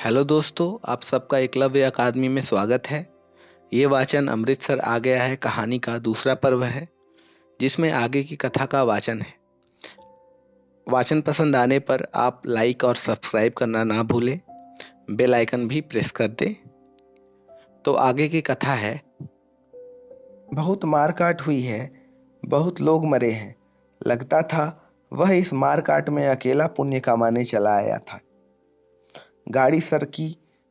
Hello दोस्तों, आप सबका एकलव्य अकादमी में स्वागत है। ये वाचन अमृतसर आ गया है कहानी का दूसरा पर्व है, जिसमें आगे की कथा का वाचन है। वाचन पसंद आने पर आप लाइक और सब्सक्राइब करना ना भूलें। बेल आइकन भी प्रेस कर दें। तो आगे की कथा है। बहुत मारकाट हुई है, बहुत लोग मरे हैं। लगता था वह इस मारकाट में अकेला पुण्य कमाने चला आया था। गाड़ी सरकी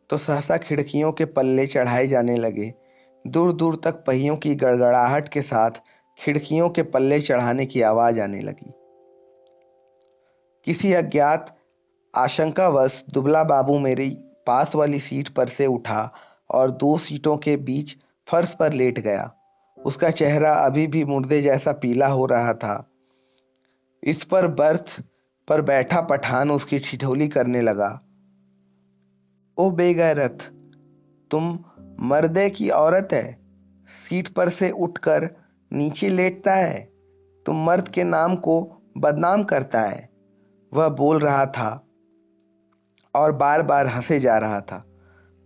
तो सहसा खिड़कियों के पल्ले चढ़ाए जाने लगे। दूर दूर तक पहियों की गड़गड़ाहट के साथ खिड़कियों के पल्ले चढ़ाने की आवाज आने लगी। किसी अज्ञात आशंकावश दुबला बाबू मेरी पास वाली सीट पर से उठा और दो सीटों के बीच फर्श पर लेट गया। उसका चेहरा अभी भी मुर्दे जैसा पीला हो रहा था। इस पर बर्थ पर बैठा पठान उसकी ठिठोली करने लगा। ओ बेगैरत, तुम मर्दे की औरत है, सीट पर से उठकर नीचे लेटता है, तुम मर्द के नाम को बदनाम करता है। वह बोल रहा था और बार बार हंसे जा रहा था।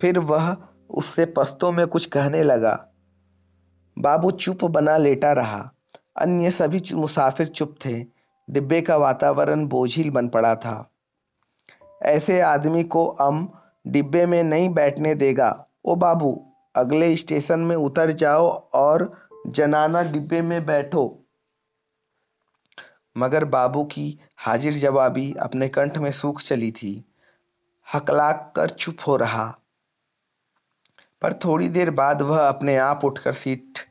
फिर वह उससे पश्तो में कुछ कहने लगा। बाबू चुप बना लेटा रहा। अन्य सभी मुसाफिर चुप थे। डिब्बे का वातावरण बोझिल बन पड़ा था। ऐसे आदमी को डिब्बे में नहीं बैठने देगा। ओ बाबू, अगले स्टेशन में उतर जाओ और जनाना डिब्बे में बैठो। मगर बाबू की हाजिर जवाबी अपने कंठ में सूख चली थी। हकलाक कर चुप हो रहा। पर थोड़ी देर बाद वह अपने आप उठकर सीट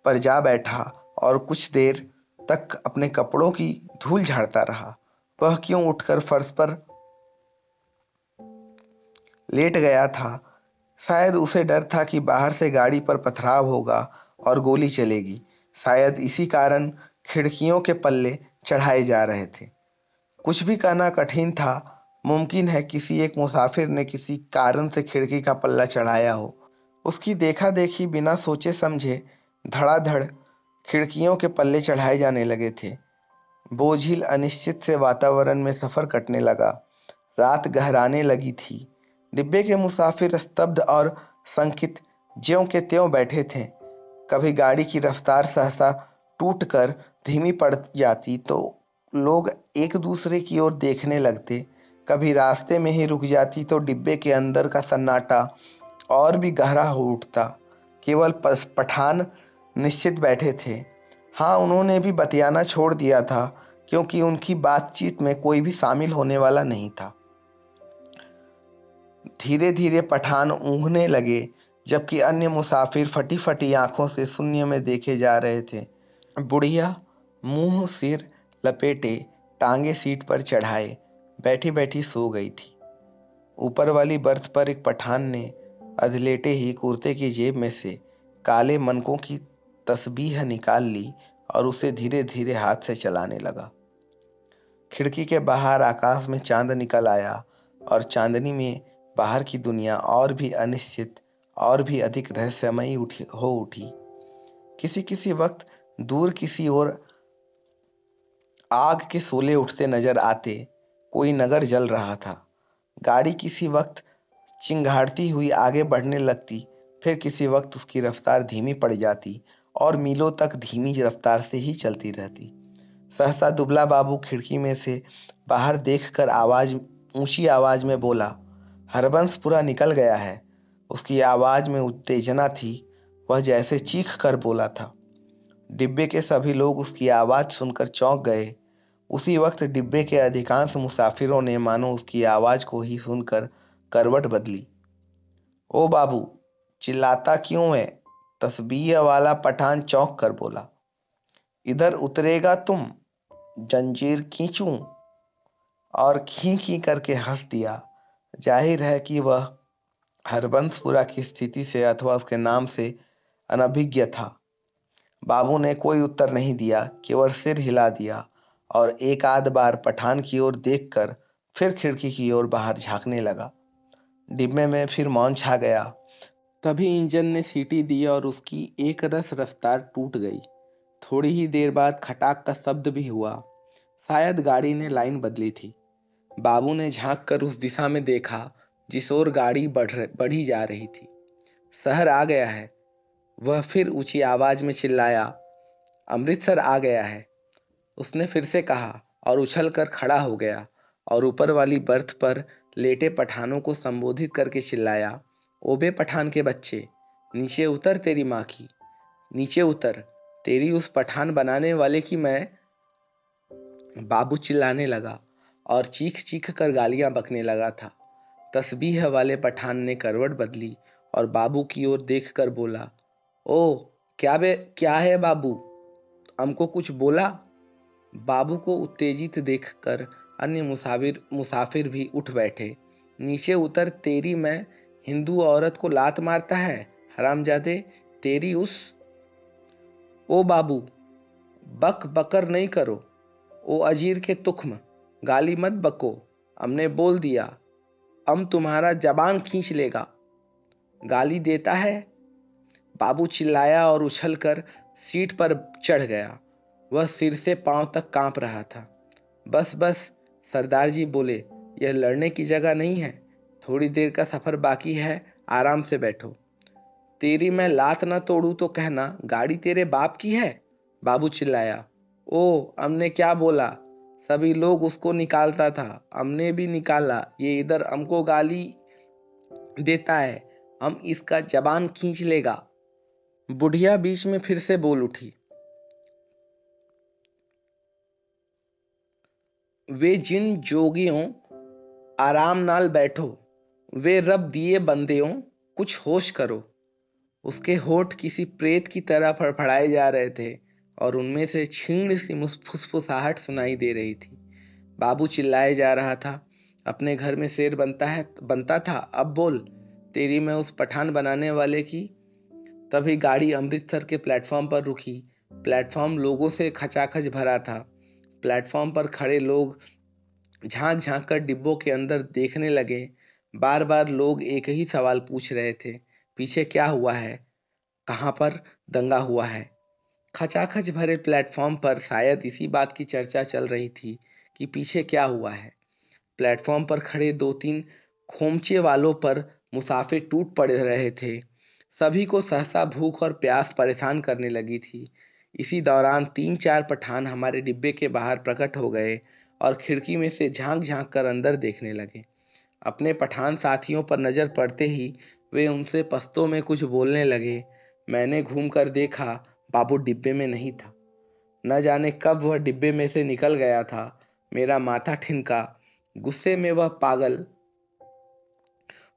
पर जा बैठा और कुछ देर तक अपने कपड़ों की धूल झाड़ता रहा। वह क्यों उठकर फर्श पर लेट गया था? शायद उसे डर था कि बाहर से गाड़ी पर पथराव होगा और गोली चलेगी। शायद इसी कारण खिड़कियों के पल्ले चढ़ाए जा रहे थे। कुछ भी कहना कठिन था। मुमकिन है किसी एक मुसाफिर ने किसी कारण से खिड़की का पल्ला चढ़ाया हो। उसकी देखा देखी बिना सोचे समझे धड़ाधड़ खिड़कियों के पल्ले चढ़ाए जाने लगे थे। बोझिल अनिश्चित से वातावरण में सफर कटने लगा। रात गहराने लगी थी। डिब्बे के मुसाफिर स्तब्ध और शंकित ज्यों के त्यों बैठे थे। कभी गाड़ी की रफ्तार सहसा टूट कर धीमी पड़ जाती तो लोग एक दूसरे की ओर देखने लगते। कभी रास्ते में ही रुक जाती तो डिब्बे के अंदर का सन्नाटा और भी गहरा हो उठता। केवल पठान निश्चित बैठे थे। हाँ, उन्होंने भी बतियाना छोड़ दिया था, क्योंकि उनकी बातचीत में कोई भी शामिल होने वाला नहीं था। धीरे धीरे पठान ऊँघने लगे, जबकि अन्य मुसाफिर फटी फटी आंखों से शून्य में देखे जा रहे थे। बुढ़िया मुंह सिर लपेटे टांगे सीट पर चढ़ाए बैठी बैठी सो गई थी। ऊपर वाली बर्थ पर एक पठान ने अधलेटे ही कुर्ते की जेब में से काले मनकों की तस्बीह निकाल ली और उसे धीरे धीरे हाथ से चलाने लगा। खिड़की के बाहर आकाश में चांद निकल आया और चांदनी में बाहर की दुनिया और भी अनिश्चित और भी अधिक रहस्यमयी हो उठी। किसी किसी वक्त दूर किसी ओर आग के शोले उठते नजर आते। कोई नगर जल रहा था। गाड़ी किसी वक्त चिंगाड़ती हुई आगे बढ़ने लगती, फिर किसी वक्त उसकी रफ्तार धीमी पड़ जाती और मीलों तक धीमी रफ्तार से ही चलती रहती। सहसा दुबला बाबू खिड़की में से बाहर देखकर ऊंची आवाज में बोला, हरबंस पूरा निकल गया है। उसकी आवाज में उत्तेजना थी। वह जैसे चीख कर बोला था। डिब्बे के सभी लोग उसकी आवाज सुनकर चौंक गए। उसी वक्त डिब्बे के अधिकांश मुसाफिरों ने मानो उसकी आवाज को ही सुनकर करवट बदली। ओ बाबू, चिल्लाता क्यों है? तस्बीह वाला पठान चौंक कर बोला। इधर उतरेगा तुम? जंजीर खींचूं? और खी खी करके हंस दिया। जाहिर है कि वह हरबंसपुरा की स्थिति से अथवा उसके नाम से अनभिज्ञ था। बाबू ने कोई उत्तर नहीं दिया, केवल सिर हिला दिया और एक आध बार पठान की ओर देखकर फिर खिड़की की ओर बाहर झांकने लगा। डिब्बे में फिर मौन छा गया। तभी इंजन ने सीटी दी और उसकी एक रस रफ्तार टूट गई। थोड़ी ही देर बाद खटाक का शब्द भी हुआ। शायद गाड़ी ने लाइन बदली थी। बाबू ने झांक कर उस दिशा में देखा। जिस ओर गाड़ी बढ़ी जा रही थी। शहर आ गया है, वह फिर ऊंची आवाज में चिल्लाया। अमृतसर आ गया है, उसने फिर से कहा और उछलकर खड़ा हो गया और ऊपर वाली बर्थ पर लेटे पठानों को संबोधित करके चिल्लाया, ओबे पठान के बच्चे, नीचे उतर तेरी माँ की, नीचे उतर, तेरी उस पठान बनाने वाले की मैं। बाबू चिल्लाने लगा और चीख चीख कर गालियां बकने लगा था। तस्बीह वाले पठान ने करवट बदली और बाबू की ओर देखकर बोला, ओ क्या है बाबू, हमको कुछ बोला? बाबू को उत्तेजित देखकर अन्य मुसाफिर भी उठ बैठे। नीचे उतर, तेरी मैं, हिंदू औरत को लात मारता है, हरामजादे, तेरी उस। ओ बाबू, बक बकर नहीं करो, ओ अजीर के तुख्म, गाली मत बको, हमने बोल दिया, हम तुम्हारा जबान खींच लेगा। गाली देता है? बाबू चिल्लाया और उछलकर सीट पर चढ़ गया। वह सिर से पांव तक कांप रहा था। बस बस, सरदार जी बोले, यह लड़ने की जगह नहीं है, थोड़ी देर का सफर बाकी है, आराम से बैठो। तेरी मैं लात ना तोड़ू तो कहना, गाड़ी तेरे बाप की है? बाबू चिल्लाया। ओ, हमने क्या बोला, सभी लोग उसको निकालता था, हमने भी निकाला, ये इधर हमको गाली देता है, हम इसका जबान खींच लेगा। बुढ़िया बीच में फिर से बोल उठी। वे जिन जोगियों, आराम नाल बैठो, वे रब दिए बंदेयों, कुछ होश करो। उसके होठ किसी प्रेत की तरह फड़फड़ाए जा रहे थे और उनमें से क्षीण सी फुसफुसाहट सुनाई दे रही थी। बाबू चिल्लाए जा रहा था, अपने घर में शेर बनता था, अब बोल, तेरी मैं उस पठान बनाने वाले की। तभी गाड़ी अमृतसर के प्लेटफॉर्म पर रुकी। प्लेटफॉर्म लोगों से खचाखच भरा था। प्लेटफॉर्म पर खड़े लोग झांक झांक कर डिब्बों के अंदर देखने लगे। बार बार लोग एक ही सवाल पूछ रहे थे, पीछे क्या हुआ है, कहां पर दंगा हुआ है। खचाखच भरे प्लेटफॉर्म पर शायद इसी बात की चर्चा चल रही थी कि पीछे क्या हुआ है। प्लेटफॉर्म पर खड़े दो तीन खोमचे वालों पर मुसाफिर टूट पड़ रहे थे। सभी को सहसा भूख और प्यास परेशान करने लगी थी। इसी दौरान तीन चार पठान हमारे डिब्बे के बाहर प्रकट हो गए और खिड़की में से झांक झांक कर अंदर देखने लगे। अपने पठान साथियों पर नजर पड़ते ही वे उनसे पश्तो में कुछ बोलने लगे। मैंने घूमकर देखा, बाबू डिब्बे में नहीं था। न जाने कब वह डिब्बे में से निकल गया था। मेरा माथा ठिनका। गुस्से में वह पागल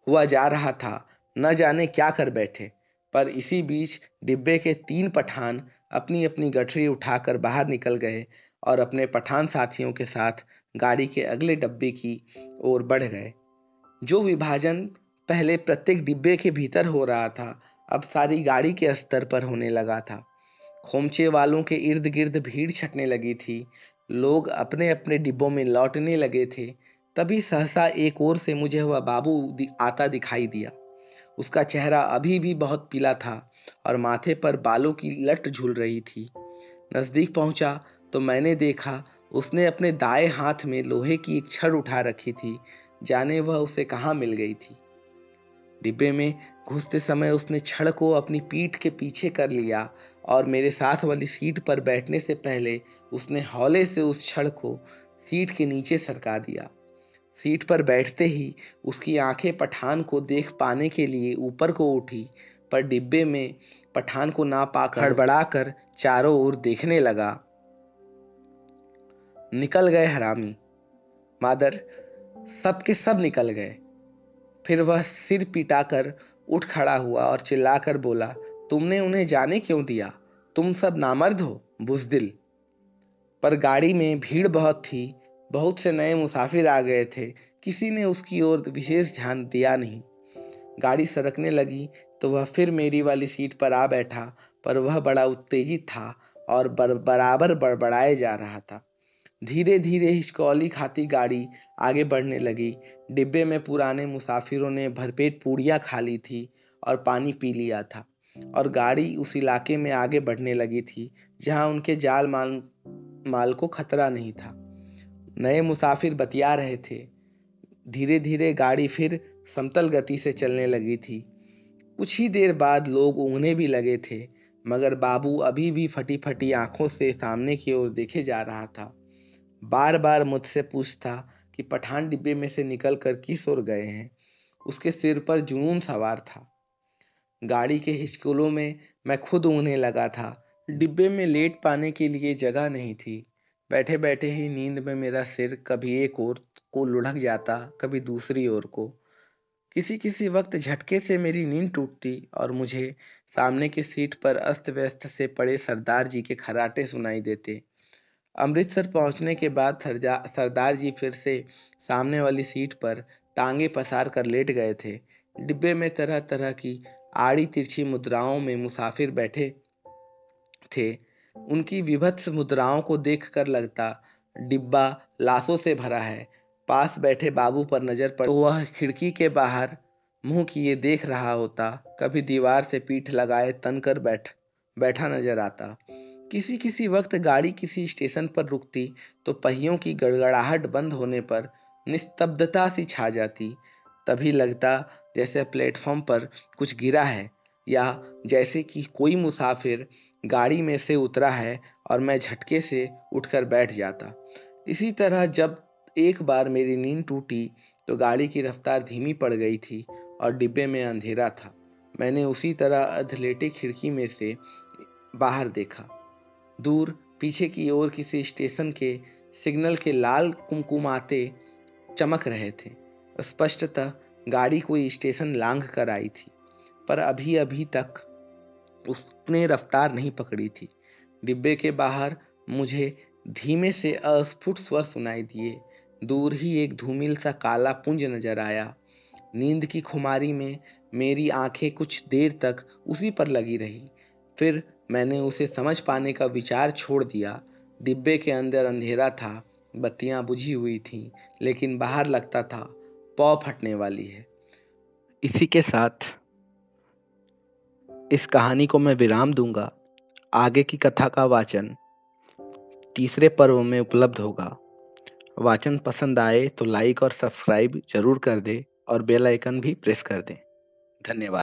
हुआ जा रहा था, न जाने क्या कर बैठे। पर इसी बीच डिब्बे के तीन पठान अपनी अपनी गठरी उठाकर बाहर निकल गए और अपने पठान साथियों के साथ गाड़ी के अगले डब्बे की ओर बढ़ गए। जो विभाजन पहले प्रत्येक डिब्बे के भीतर हो रहा था, अब सारी गाड़ी के स्तर पर होने लगा था। खोमचे वालों के इर्द गिर्द भीड़ छटने लगी थी। लोग अपने अपने डिब्बों में लौटने लगे थे। तभी सहसा एक ओर से मुझे वह बाबू आता दिखाई दिया। उसका चेहरा अभी भी बहुत पीला था और माथे पर बालों की लट झूल रही थी। नजदीक पहुंचा तो मैंने देखा, उसने अपने दाएं हाथ में लोहे की एक छड़ उठा रखी थी। जाने वह उसे कहाँ मिल गई थी। डिब्बे में घुसते समय उसने छड़ को अपनी पीठ के पीछे कर लिया और मेरे साथ वाली सीट पर बैठने से पहले उसने हौले से उस छड़ को सीट के नीचे सरका दिया। सीट पर बैठते ही उसकी आंखें पठान को देख पाने के लिए ऊपर को उठी, पर डिब्बे में पठान को ना पाकर हड़बड़ाकर चारों ओर देखने लगा। निकल गए हरामी, मादर, सब के सब निकल गए। फिर वह सिर पिटाकर उठ खड़ा हुआ और चिल्लाकर बोला, तुमने उन्हें जाने क्यों दिया? तुम सब नामर्द हो, बुज़दिल। पर गाड़ी में भीड़ बहुत थी, बहुत से नए मुसाफिर आ गए थे, किसी ने उसकी ओर विशेष ध्यान दिया नहीं। गाड़ी सरकने लगी तो वह फिर मेरी वाली सीट पर आ बैठा, पर वह बड़ा उत्तेजित था और बराबर बड़बड़ाए जा रहा था। धीरे धीरे हिचकौली खाती गाड़ी आगे बढ़ने लगी। डिब्बे में पुराने मुसाफिरों ने भरपेट पूड़ियाँ खा ली थी और पानी पी लिया था और गाड़ी उस इलाके में आगे बढ़ने लगी थी जहां उनके जाल माल को खतरा नहीं था। नए मुसाफिर बतिया रहे थे। धीरे धीरे गाड़ी फिर समतल गति से चलने लगी थी। कुछ ही देर बाद लोग ऊँघने भी लगे थे, मगर बाबू अभी भी फटी-फटी आँखों से सामने की ओर देखे जा रहा था। बार-बार मुझसे पूछता कि पठान डिब्बे में से निकल कर किस ओर गए हैं। उसके सिर पर जुनून सवार था। गाड़ी के हिचकोलों में मैं खुद ऊँघने लगा था। डिब्बे में लेट पाने के लिए जगह नहीं थी। बैठे-बैठे ही नींद में मेरा सिर कभी एक ओर को लुढ़क जाता, कभी दूसरी ओर को। किसी-किसी वक्त झटके से मेरी नींद टूटती और मुझे सामने की सीट पर अस्त-व्यस्त से पड़े सरदार जी के खर्राटे सुनाई देते। अमृतसर पहुंचने के बाद सरदार जी फिर से सामने वाली सीट पर टांगे पसार कर लेट गए थे। डिब्बे में तरह-तरह की आड़ी तिरछी मुद्राओं में मुसाफिर बैठे थे। उनकी विभत्स मुद्राओं को देखकर लगता डिब्बा लाशों से भरा है। पास बैठे बाबू पर नजर पड़ तो वह खिड़की के बाहर मुंह किए देख रहा होता, कभी दीवार से पीठ लगाए तन कर बैठा नजर आता। किसी किसी वक्त गाड़ी किसी स्टेशन पर रुकती तो पहियों की गड़गड़ाहट बंद होने पर निस्तब्धता सी छा जाती। तभी लगता जैसे प्लेटफॉर्म पर कुछ गिरा है, या जैसे कि कोई मुसाफिर गाड़ी में से उतरा है और मैं झटके से उठकर बैठ जाता। इसी तरह जब एक बार मेरी नींद टूटी तो गाड़ी की रफ्तार धीमी पड़ गई थी और डिब्बे में अंधेरा था। मैंने उसी तरह अधलेटे खिड़की में से बाहर देखा। दूर पीछे की ओर किसी स्टेशन के सिग्नल के लाल कुमकुमाते चमक रहे थे। स्पष्टतः गाड़ी कोई स्टेशन लांघ कर आई थी, पर अभी अभी तक उसने रफ्तार नहीं पकड़ी थी। डिब्बे के बाहर मुझे धीमे से अस्फुट स्वर सुनाई दिए। दूर ही एक धूमिल सा काला पुंज नजर आया। नींद की खुमारी में मेरी आंखें कुछ देर तक उसी पर लगी रही। फिर मैंने उसे समझ पाने का विचार छोड़ दिया। डिब्बे के अंदर अंधेरा था, बत्तियां बुझी हुई थीं, लेकिन बाहर लगता था पौ फटने वाली है। इसी के साथ इस कहानी को मैं विराम दूंगा। आगे की कथा का वाचन तीसरे पर्व में उपलब्ध होगा। वाचन पसंद आए तो लाइक और सब्सक्राइब जरूर कर दें और बेल आइकन भी प्रेस कर दें। धन्यवाद।